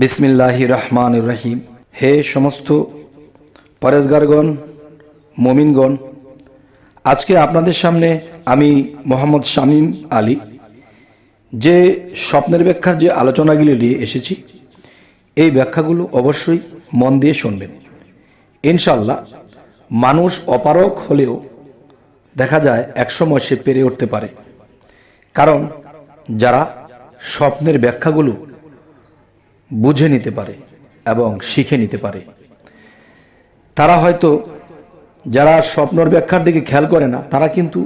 বিসমিল্লাহির রহমানির রহিম। হে সমস্ত পরেজগারগণ, মুমিনগণ, আজকে আপনাদের সামনে আমি মোহাম্মদ শামীম আলী যে স্বপ্নের ব্যাখ্যার যে আলোচনাগুলি নিয়ে এসেছি, এই ব্যাখ্যাগুলো অবশ্যই মন দিয়ে শুনবেন। ইনশাআল্লাহ মানুষ অপারগ হলেও দেখা যায় একসময় সে পেরে উঠতে পারে, কারণ যারা স্বপ্নের ব্যাখ্যাগুলো বুঝে নিতে পারে এবং শিখে নিতে পারে, তারা হয়তো যারা স্বপ্নের ব্যাখ্যার দিকে খেয়াল করে না, তারা কিন্তু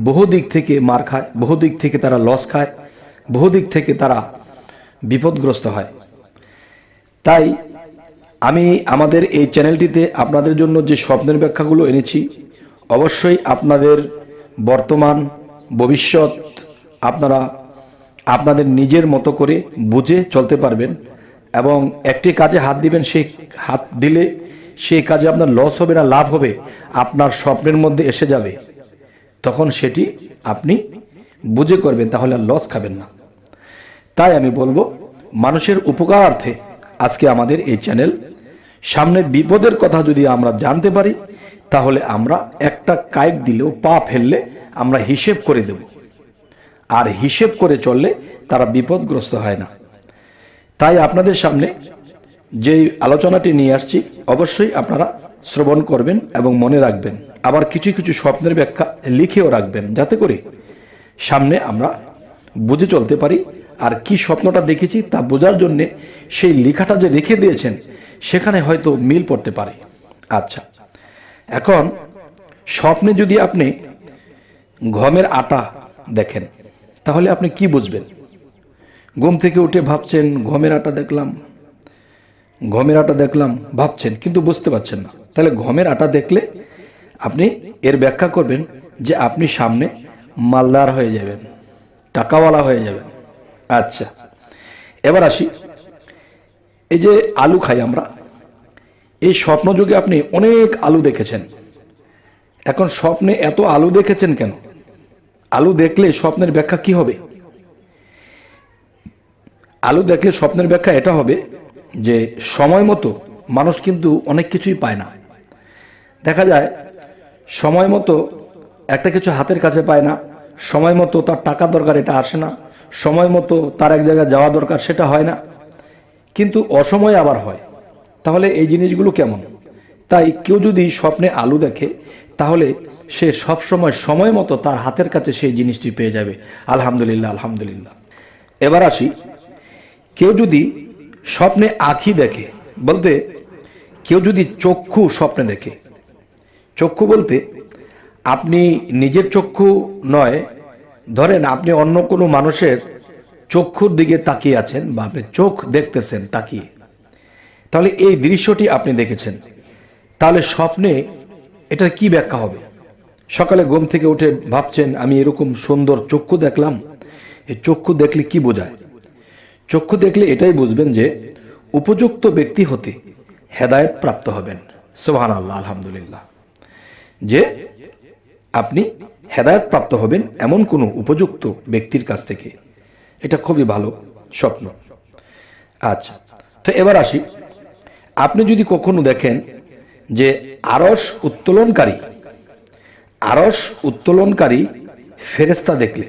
বহু দিক থেকে মার খায়, বহু দিক থেকে তারা লস খায়, বহু দিক থেকে তারা বিপদগ্রস্ত হয়। তাই আমি আমাদের এই চ্যানেলটিতে আপনাদের জন্য যে স্বপ্নের ব্যাখ্যাগুলো এনেছি, অবশ্যই আপনাদের বর্তমান ভবিষ্যৎ আপনারা আপনাদের নিজের মতো করে বুঝে চলতে পারবেন এবং একটি কাজে হাত দিবেন, সেই হাত দিলে সেই কাজে আপনার লস হবে না লাভ হবে, আপনার স্বপ্নের মধ্যে এসে যাবে, তখন সেটি আপনি বুঝে করবেন, তাহলে আর লস খাবেন না। তাই আমি বলবো, মানুষের উপকারার্থে আজকে আমাদের এই চ্যানেল। সামনে বিপদের কথা যদি আমরা জানতে পারি, তাহলে আমরা একটা কায়িক দিলেও পা ফেললে আমরা হিসেব করে দেব, আর হিসেব করে চললে তারা বিপদগ্রস্ত হয় না। তাই আপনাদের সামনে যেই আলোচনাটি নিয়ে আসছি, অবশ্যই আপনারা শ্রবণ করবেন এবং মনে রাখবেন। আবার কিছু কিছু স্বপ্নের ব্যাখ্যা লিখেও রাখবেন, যাতে করে সামনে আমরা বুঝে চলতে পারি। আর কি স্বপ্নটা দেখেছি তা বোঝার জন্যে সেই লেখাটা যে রেখে দিয়েছেন, সেখানে হয়তো মিল পড়তে পারে। আচ্ছা, এখন স্বপ্নে যদি আপনি গমের আটা দেখেন, তাহলে আপনি কি বুঝবেন? ঘুম থেকে উঠে ভাবছেন গমের আটা দেখলাম, গমের আটা দেখলাম ভাবছেন, কিন্তু বুঝতে পারছেন না। তাহলে গমের আটা দেখলে আপনি এর ব্যাখ্যা করবেন যে আপনি সামনে মালদার হয়ে যাবেন, টাকাওয়ালা হয়ে যাবেন। আচ্ছা, এবার আসি, এই যে আলু খাই আমরা, এই স্বপ্নযুগে আপনি অনেক আলু দেখেছেন। এখন স্বপ্নে এত আলু দেখেছেন কেন? আলু দেখলে স্বপ্নের ব্যাখ্যা কি হবে? আলু দেখলে স্বপ্নের ব্যাখ্যা এটা হবে যে সময় মতো মানুষ কিন্তু অনেক কিছুই পায় না। দেখা যায় সময় মতো একটা কিছু হাতের কাছে পায় না, সময় মতো তার টাকা দরকার, এটা আসে না, সময় মতো তার এক জায়গায় যাওয়া দরকার, সেটা হয় না, কিন্তু অসময়ে আবার হয়। তাহলে এই জিনিসগুলো কেমন? তাই কেউ যদি স্বপ্নে আলু দেখে, তাহলে সে সবসময় সময় মতো তার হাতের কাছে সেই জিনিসটি পেয়ে যাবে। আলহামদুলিল্লাহ, আলহামদুলিল্লাহ। এবার আসি, কেউ যদি স্বপ্নে আঁখি দেখে, বলতে কেউ যদি চক্ষু স্বপ্নে দেখে, চক্ষু বলতে আপনি নিজের চক্ষু নয়, ধরেন আপনি অন্য কোনো মানুষের চক্ষুর দিকে তাকিয়ে আছেন বা আপনি চোখ দেখতেছেন তাকিয়ে, তাহলে এই দৃশ্যটি আপনি দেখেছেন, তাহলে স্বপ্নে এটার কি ব্যাখ্যা হবে? সকালে ঘুম থেকে উঠে ভাবছেন আমি এরকম সুন্দর চক্ষু দেখলাম। এই চক্ষু দেখলে কি বোঝায়? চক্ষু দেখলে এটাই বুঝবেন যে উপযুক্ত ব্যক্তি হতে হেদায়েত প্রাপ্ত হবেন। সুবহানাল্লাহ, আলহামদুলিল্লাহ। যে আপনি হেদায়েত প্রাপ্ত হবেন এমন কোনো উপযুক্ত ব্যক্তির কাছ থেকে, এটা খুবই ভালো স্বপ্ন। আচ্ছা, তো এবার আসি, আপনি যদি কখনো দেখেন যে আরশ উত্তোলনকারী ফেরেশতা দেখলে,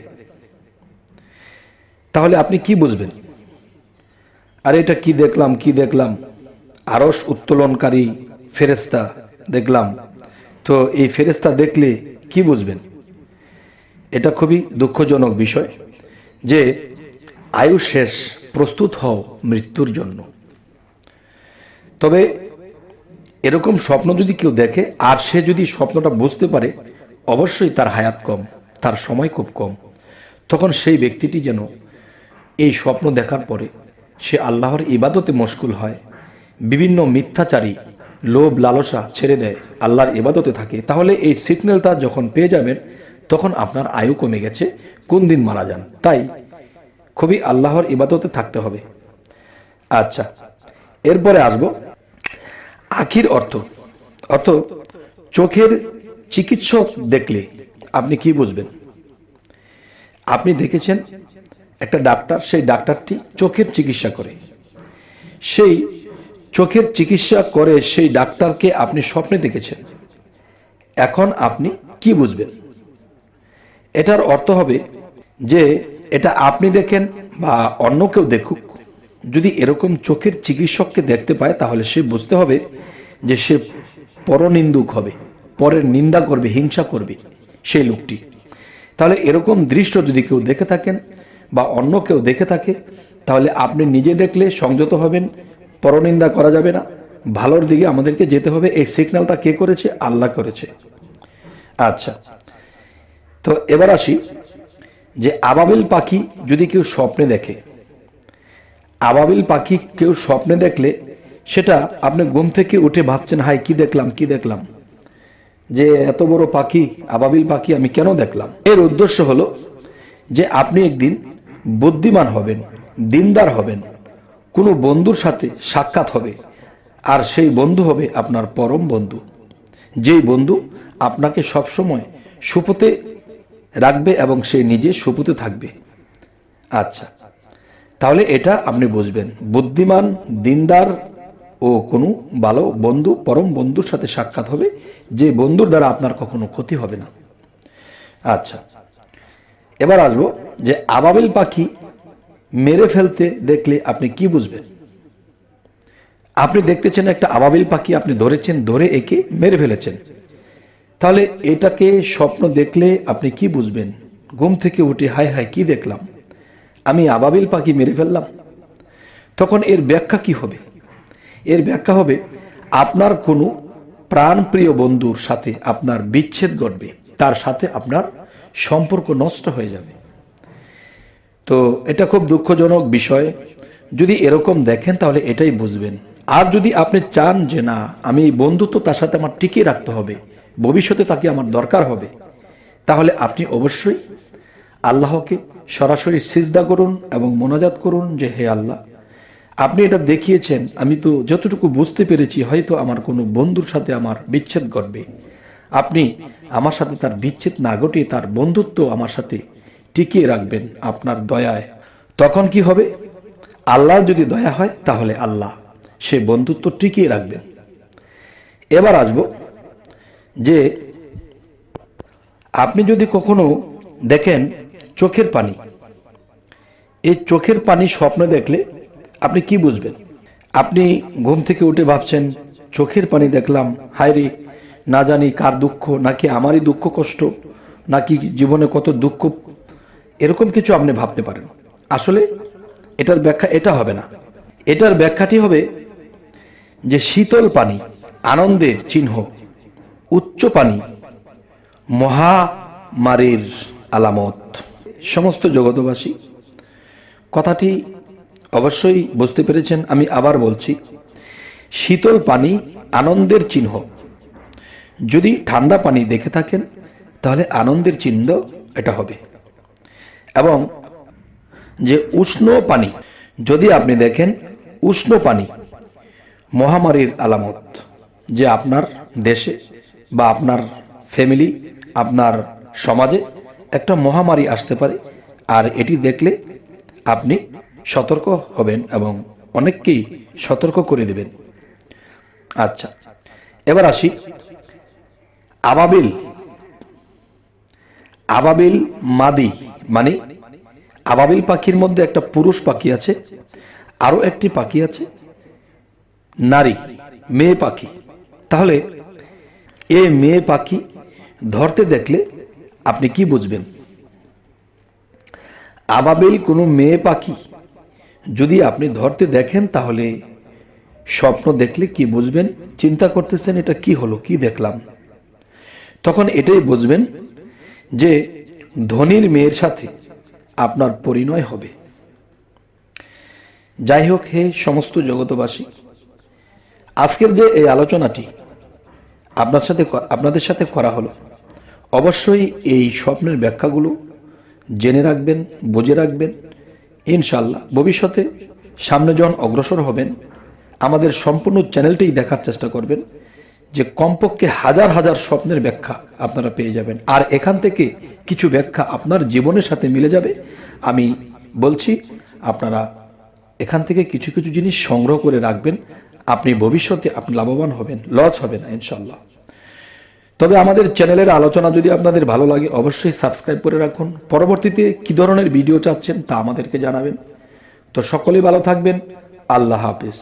তাহলে আপনি কি বুঝবেন? আরে এটা কি দেখলাম, আরশ উত্তোলনকারী ফেরেশতা দেখলাম, তো এই ফেরেশতা দেখলে কি বুঝবেন? এটা খুবই দুঃখজনক বিষয় যে আয়ু শেষ, প্রস্তুত হও মৃত্যুর জন্য। তবে এরকম স্বপ্ন যদি কেউ দেখে আর সে যদি স্বপ্নটা বুঝতে পারে, অবশ্যই তার হায়াত কম, তার সময় খুব কম। তখন সেই ব্যক্তিটি যেন এই স্বপ্ন দেখার পরে সে আল্লাহর ইবাদতে মশগুল হয়, বিভিন্ন মিথ্যাচারী লোভ লালসা ছেড়ে দেয়, আল্লাহর ইবাদতে থাকে। তাহলে এই সিগন্যালটা যখন পেয়ে যাবেন, তখন আপনার আয়ু কমে গেছে, কোন দিন মারা যান। তাই খুবই আল্লাহর ইবাদতে থাকতে হবে। আচ্ছা, এরপরে আসবো আখির অর্থ। চোখের চিকিৎসক দেখলে আপনি কি বুঝবেন? আপনি দেখেছেন একটা ডাক্তার, সেই ডাক্তারটি চোখের চিকিৎসা করে, সেই চোখের চিকিৎসা করে সেই ডাক্তারকে আপনি স্বপ্নে দেখেছেন। এখন আপনি কি বুঝবেন? এটার অর্থ হবে যে এটা আপনি দেখেন বা অন্য কেউ দেখুক, যদি এরকম চোখের চিকিৎসককে দেখতে পায় তাহলে সে বুঝতে হবে যে সে পরনিন্দুক হবে, পরের নিন্দা করবে, হিংসা করবে সেই লোকটি। তাহলে এরকম দৃশ্য যদি কেউ দেখে থাকেন বা অন্য কেউ দেখে থাকে, তাহলে আপনি নিজে দেখলে সংযত হবেন, পরনিন্দা করা যাবে না, ভালোর দিকে আমাদেরকে যেতে হবে। এই সিগন্যালটা কে করেছে? আল্লাহ করেছে। আচ্ছা, তো এবার আসি যে আবাবিল পাখি যদি কেউ স্বপ্নে দেখে, আবাবিল পাখি কেউ স্বপ্নে দেখলে সেটা আপনি ঘুম থেকে উঠে ভাবছেন, হাই কি দেখলাম কি দেখলাম, যে এত বড় পাখি, আবাবিল পাখি আমি কেন দেখলাম? এর উদ্দেশ্য হলো যে আপনি একদিন বুদ্ধিমান হবেন, দিনদার হবেন, কোনো বন্ধুর সাথে সাক্ষাৎ হবে, আর সেই বন্ধু হবে আপনার পরম বন্ধু, যেই বন্ধু আপনাকে সবসময় সুপথে রাখবে এবং সে নিজে সুপথে থাকবে। আচ্ছা, তাহলে এটা আপনি বুঝবেন, বুদ্ধিমান, দিনদার ও কোনো ভালো বন্ধু, পরম বন্ধুর সাথে সাক্ষাৎ হবে, যে বন্ধুর দ্বারা আপনার কখনো ক্ষতি হবে না। আচ্ছা, এবার আসবো যে আবাবিল পাখি মেরে ফেলতে দেখলে আপনি কি বুঝবেন? আপনি দেখতেছেন একটা আবাবিল পাখি, আপনি ধরেছেন, ধরে একে মেরে ফেলেছেন, তাহলে এটাকে স্বপ্ন দেখলে আপনি কি বুঝবেন? ঘুম থেকে উঠে হায় হায় কি দেখলাম, আমি আবাবিল পাখি মেরে ফেললাম। তখন এর ব্যাখ্যা কি হবে? এর ব্যাখ্যা হবে আপনার কোনো প্রাণপ্রিয় বন্ধুর সাথে আপনার বিচ্ছেদ ঘটবে, তার সাথে আপনার সম্পর্ক নষ্ট হয়ে যাবে। তো এটা খুব দুঃখজনক বিষয়। যদি এরকম দেখেন তাহলে এটাই বুঝবেন। আর যদি আপনি চান যে না, আমি এই বন্ধুত্ব তার সাথে আমার টিকিয়ে রাখতে হবে, ভবিষ্যতে তাকে আমার দরকার হবে, তাহলে আপনি অবশ্যই আল্লাহকে সরাসরি সিজদা করুন এবং মোনাজাত করুন যে হে আল্লাহ, আপনি এটা দেখিয়েছেন, আমি তো যতটুকু বুঝতে পেরেছি হয়তো আমার কোনো বন্ধুর সাথে আমার বিচ্ছেদ ঘটবে, আপনি আমার সাথে তার বিচ্ছেদ না ঘটিয়ে তার বন্ধুত্ব আমার সাথে টিকিয়ে রাখবেন আপনার দয়ায়। তখন কি হবে? আল্লাহর যদি দয়া হয় তাহলে আল্লাহ সে বন্ধুত্ব টিকিয়ে রাখবেন। এবার আসব যে আপনি যদি কখনো দেখেন চোখের পানি, এই চোখের পানি স্বপ্নে দেখলে আপনি কি বুঝবেন? আপনি ঘুম থেকে উঠে ভাবছেন, চোখের পানি দেখলাম, হায় রে, না জানি কার দুঃখ, নাকি আমারই দুঃখ কষ্ট, নাকি জীবনে কত দুঃখ, এরকম কিছু আপনি ভাবতে পারেন। আসলে এটার ব্যাখ্যা এটা হবে না। এটার ব্যাখ্যাটি হবে যে শীতল পানি আনন্দের চিহ্ন, উচ্চ পানি মহামারীর আলামত। সমস্ত জগতবাসী কথাটি অবশ্যই বুঝতে পেরেছেন। আমি আবার বলছি, শীতল পানি আনন্দের চিহ্ন। যদি ঠান্ডা পানি দেখে থাকেন তাহলে আনন্দের চিহ্ন এটা হবে। এবং যে উষ্ণ পানি যদি আপনি দেখেন, উষ্ণ পানি মহামারীর আলামত, যে আপনার দেশে বা আপনার ফ্যামিলি, আপনার সমাজে একটা মহামারী আসতে পারে, আর এটি দেখলে আপনি সতর্ক হবেন এবং অনেককেই সতর্ক করে দেবেন। আচ্ছা, এবার আসি আবাবিল। আবাবিল মাদি মানে আবাবিল পাখির মধ্যে একটা পুরুষ পাখি আছে, আরো একটি পাখি আছে নারী, মেয়ে পাখি। তাহলে এই মেয়ে পাখি ধরতে দেখলে আপনি কি বুঝবেন? আবাবিল কোনো মেয়ে পাখি যদি আপনি ধরতে দেখেন তাহলে স্বপ্ন দেখলে কি বুঝবেন? চিন্তা করতেছেন এটা কি হলো, কি দেখলাম। তখন এটাই বুঝবেন যে ধনীর মেয়ের সাথে আপনার পরিণয় হবে। যাই হোক, হে সমস্ত জগতবাসী, আজকের যে এই আলোচনাটি আপনাদের সাথে করা হলো, অবশ্যই এই স্বপ্নের ব্যাখ্যাগুলো জেনে রাখবেন, বুঝে রাখবেন। ইনশাআল্লাহ ভবিষ্যতে সামনে যখন অগ্রসর হবেন, আমাদের সম্পূর্ণ চ্যানেলটি দেখার চেষ্টা করবেন, যে কমপক্ষে হাজার হাজার স্বপ্নের ব্যাখ্যা আপনারা পেয়ে যাবেন। আর এখান থেকে কিছু ব্যাখ্যা আপনার জীবনের সাথে মিলে যাবে। আমি বলছি আপনারা এখান থেকে কিছু কিছু জিনিস সংগ্রহ করে রাখবেন, আপনি ভবিষ্যতে আপনি লাভবান হবেন, লস হবে না ইনশাল্লাহ। তবে আমাদের চ্যানেলের আলোচনা যদি আপনাদের ভালো লাগে অবশ্যই সাবস্ক্রাইব করে রাখুন। পরবর্তীতে কী ধরনের ভিডিও চাচ্ছেন তা আমাদেরকে জানাবেন। তো সকলেই ভালো থাকবেন। আল্লাহ হাফিজ।